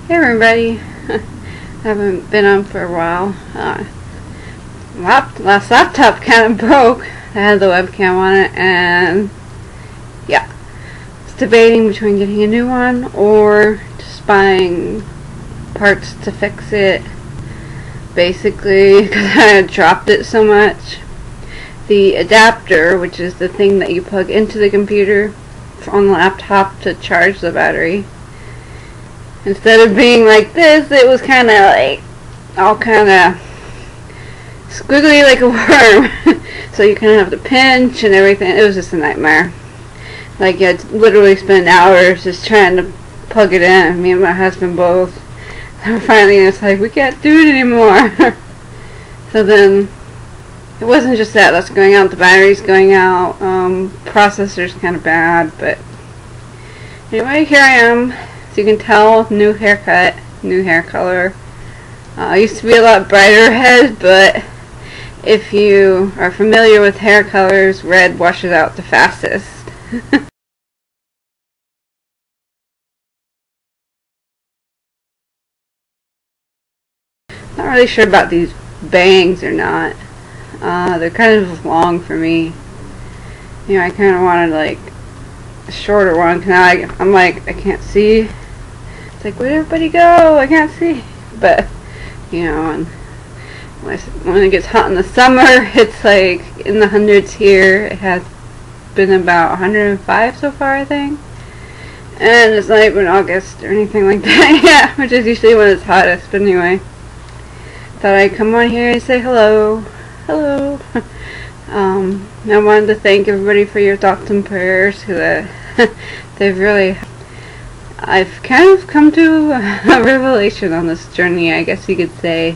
Hey everybody, haven't been on for a while. Last laptop kind of broke. I had the webcam on it, and yeah, I was debating between getting a new one or just buying parts to fix it. Basically, because I had dropped it so much. The adapter, which is the thing that you plug into the computer on the laptop to charge the battery, instead of being like this, it was kind of like all kind of squiggly like a worm. So you kind of have to pinch and everything. It was just a nightmare. Like, you had to literally spend hours just trying to plug it in. Me and my husband both. And finally it's like, we can't do it anymore. So then it wasn't just that's going out, the battery's going out, processor's kind of bad, but anyway, here I am. So you can tell, new haircut, new hair color. I used to be a lot brighter red, but if you are familiar with hair colors, red washes out the fastest. Not really sure about these bangs or not. They're kind of long for me. You know, I kind of wanted like a shorter one. Now I'm like, I can't see. It's like, where'd everybody go? I can't see. But, you know, and when it gets hot in the summer, it's like in the hundreds here. It has been about 105 so far, I think. And it's not even August or anything like that yet, which is usually when it's hottest. But anyway, thought I'd come on here and say hello. Hello. I wanted to thank everybody for your thoughts and prayers, because they've really... I've kind of come to a revelation on this journey, I guess you could say.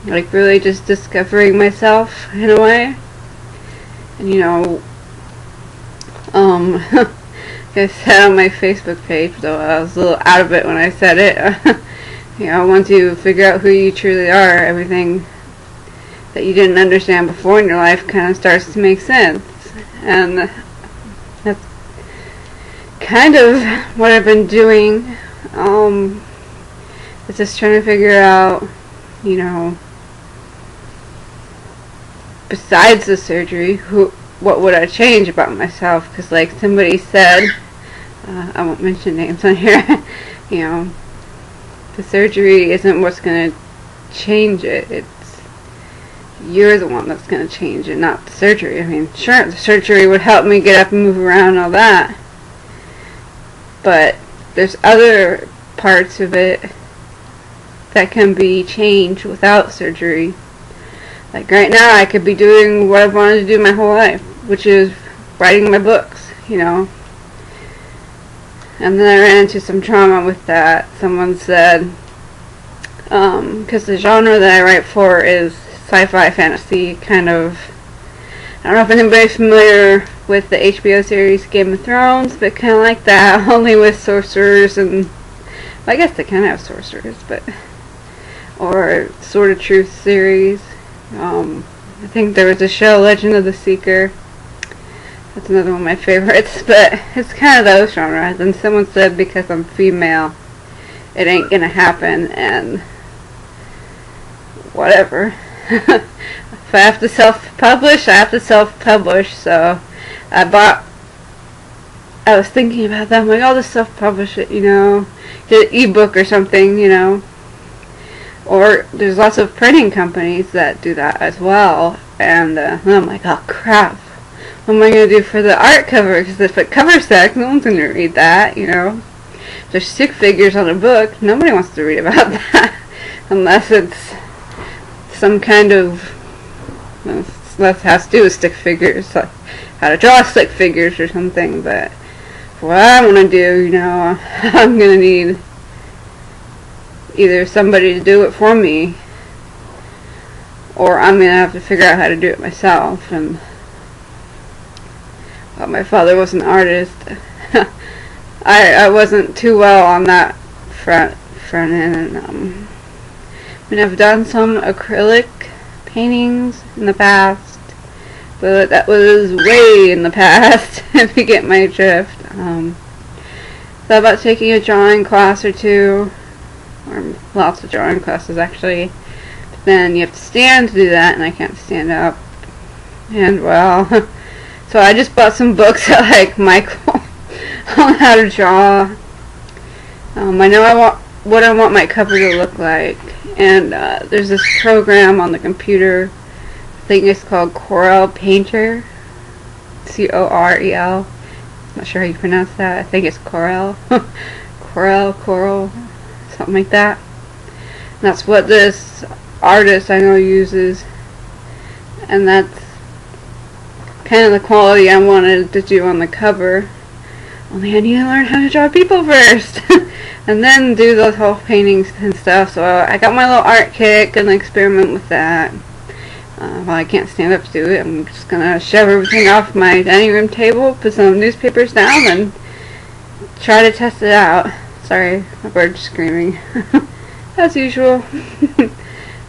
Like, really just discovering myself, in a way. And, you know, like I said on my Facebook page, though I was a little out of it when I said it. You know, once you figure out who you truly are, everything that you didn't understand before in your life kind of starts to make sense. And that's kind of what I've been doing. Is just trying to figure out, you know, besides the surgery, what would I change about myself? Because, like somebody said, I won't mention names on here, you know, the surgery isn't what's going to change it. It's you're the one that's going to change it, not the surgery. I mean, sure, the surgery would help me get up and move around and all that, but there's other parts of it that can be changed without surgery. Like right now, I could be doing what I've wanted to do my whole life, which is writing my books, you know. And then I ran into some trauma with that. Someone said, because the genre that I write for is sci-fi fantasy, kind of. I don't know if anybody's familiar with the HBO series Game of Thrones, but kind of like that, only with sorcerers and, well, I guess they kind of have sorcerers, but, or Sword of Truth series. I think there was a show, Legend of the Seeker. That's another one of my favorites, but it's kind of those genres. And someone said because I'm female, it ain't gonna happen, and whatever. If I have to self-publish, I have to self-publish. So I was thinking about that. I'm like, I'll just self-publish it, you know, get an ebook or something, you know. Or there's lots of printing companies that do that as well. And I'm like, oh crap, what am I going to do for the art cover? Because if it cover sex, no one's going to read that, you know. If there's stick figures on a book, nobody wants to read about that. Unless it's some kind of, well, it has to do with stick figures, like how to draw stick figures or something. But for what I want to do, you know, I'm going to need either somebody to do it for me, or I'm going to have to figure out how to do it myself. And well, my father was an artist. I wasn't too well on that front end. And I mean, I've done some acrylic paintings in the past, but that was way in the past, if you get my drift. thought about taking a drawing class or two, or lots of drawing classes actually. But then you have to stand to do that, and I can't stand up. And well, so I just bought some books at like Michael on how to draw. I know what I want my cover to look like, and there's this program on the computer. I think it's called Corel Painter, Corel. Not sure how you pronounce that. I think it's Corel, Coral, something like that. And that's what this artist I know uses, and that's kind of the quality I wanted to do on the cover. Only I need to learn how to draw people first. And then do those whole paintings and stuff. So I got my little art kit, gonna experiment with that. While I can't stand up to do it, I'm just gonna shove everything off my dining room table, put some newspapers down, and try to test it out. Sorry, my bird's screaming. As usual.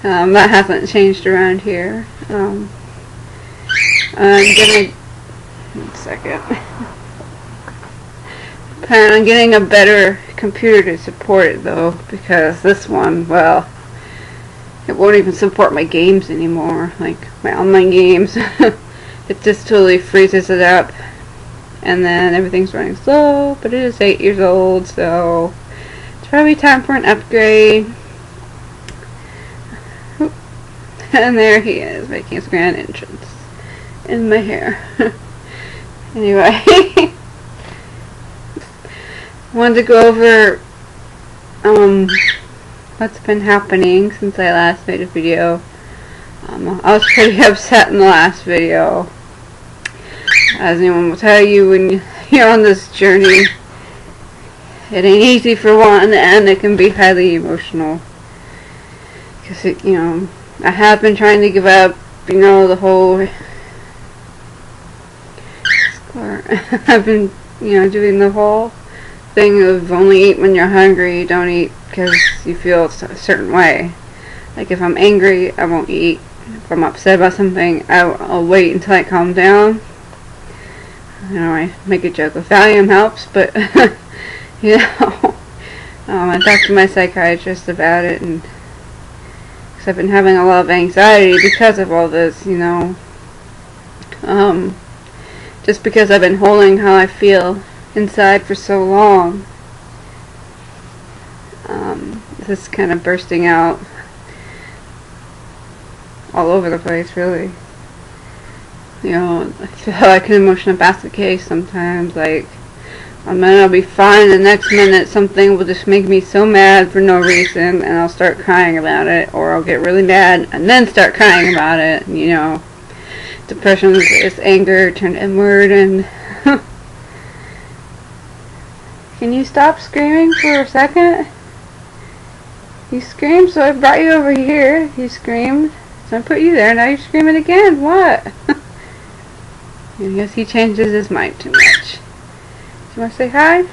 That hasn't changed around here. I'm gonna... One second. Plan on getting a better computer to support it though, because this one, well, it won't even support my games anymore, like my online games. It just totally freezes it up, and then everything's running slow, but it is 8 years old, so it's probably time for an upgrade. Oop. And there he is, making his grand entrance in my hair. Anyway. Wanted to go over what's been happening since I last made a video. I was pretty upset in the last video. As anyone will tell you, when you're on this journey, it ain't easy for one, and it can be highly emotional. Because, you know, I have been trying to give up, you know, the whole... I've been, you know, doing the whole thing of only eat when you're hungry, don't eat because you feel a certain way. Like if I'm angry, I won't eat. If I'm upset about something, I'll wait until I calm down. You know, I make a joke with Valium helps, but you know, I talked to my psychiatrist about it, and because I've been having a lot of anxiety because of all this, you know, just because I've been holding how I feel inside for so long. This is kind of bursting out all over the place, really. You know, I feel like an emotional basket case sometimes. Like, one minute I'll be fine, the next minute something will just make me so mad for no reason, and I'll start crying about it, or I'll get really mad and then start crying about it. You know, depression is anger turned inward, and can you stop screaming for a second? You screamed, so I brought you over here. You screamed, so I put you there. Now you're screaming again. What? I guess he changes his mind too much. Do you want to say hi?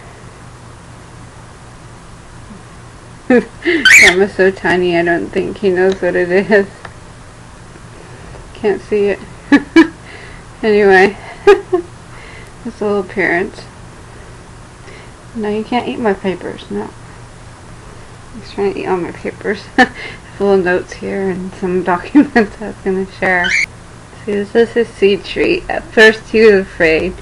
Grandma's so tiny, I don't think he knows what it is. Can't see it. Anyway, this little appearance. No, you can't eat my papers. No. He's trying to eat all my papers. I have little notes here and some documents I was going to share. See, this is his seed treat. At first he was afraid.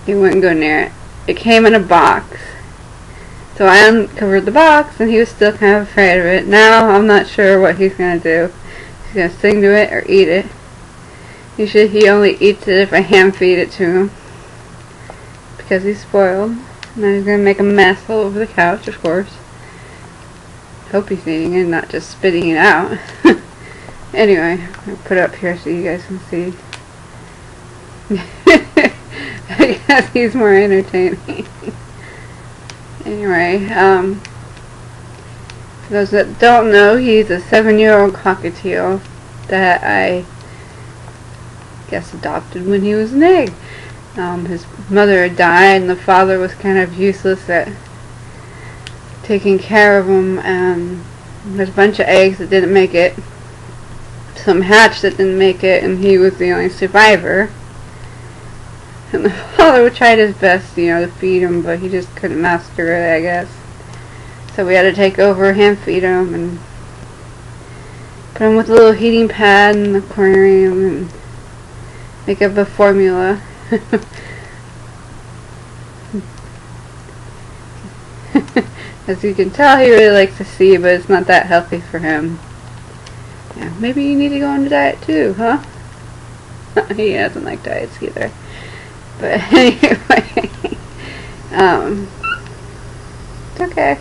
He wouldn't go near it. It came in a box. So I uncovered the box, and he was still kind of afraid of it. Now I'm not sure what he's going to do. He's going to sing to it or eat it. Usually he only eats it if I hand feed it to him, because he's spoiled. Now he's going to make a mess all over the couch, of course. Hope he's eating it, not just spitting it out. Anyway, I'll put it up here so you guys can see. I guess he's more entertaining. Anyway, for those that don't know, he's a 7-year-old cockatiel that I guess adopted when he was an egg. His mother had died, and the father was kind of useless at taking care of him, and there's a bunch of eggs that didn't make it, some hatched that didn't make it, and he was the only survivor. And the father tried his best, you know, to feed him, but he just couldn't master it, I guess. So we had to take over, hand feed him, and put him with a little heating pad in the aquarium, and make up a formula. As you can tell, he really likes the sea, but it's not that healthy for him. Yeah, maybe you need to go on a diet too, huh? He doesn't like diets either. But anyway, it's okay.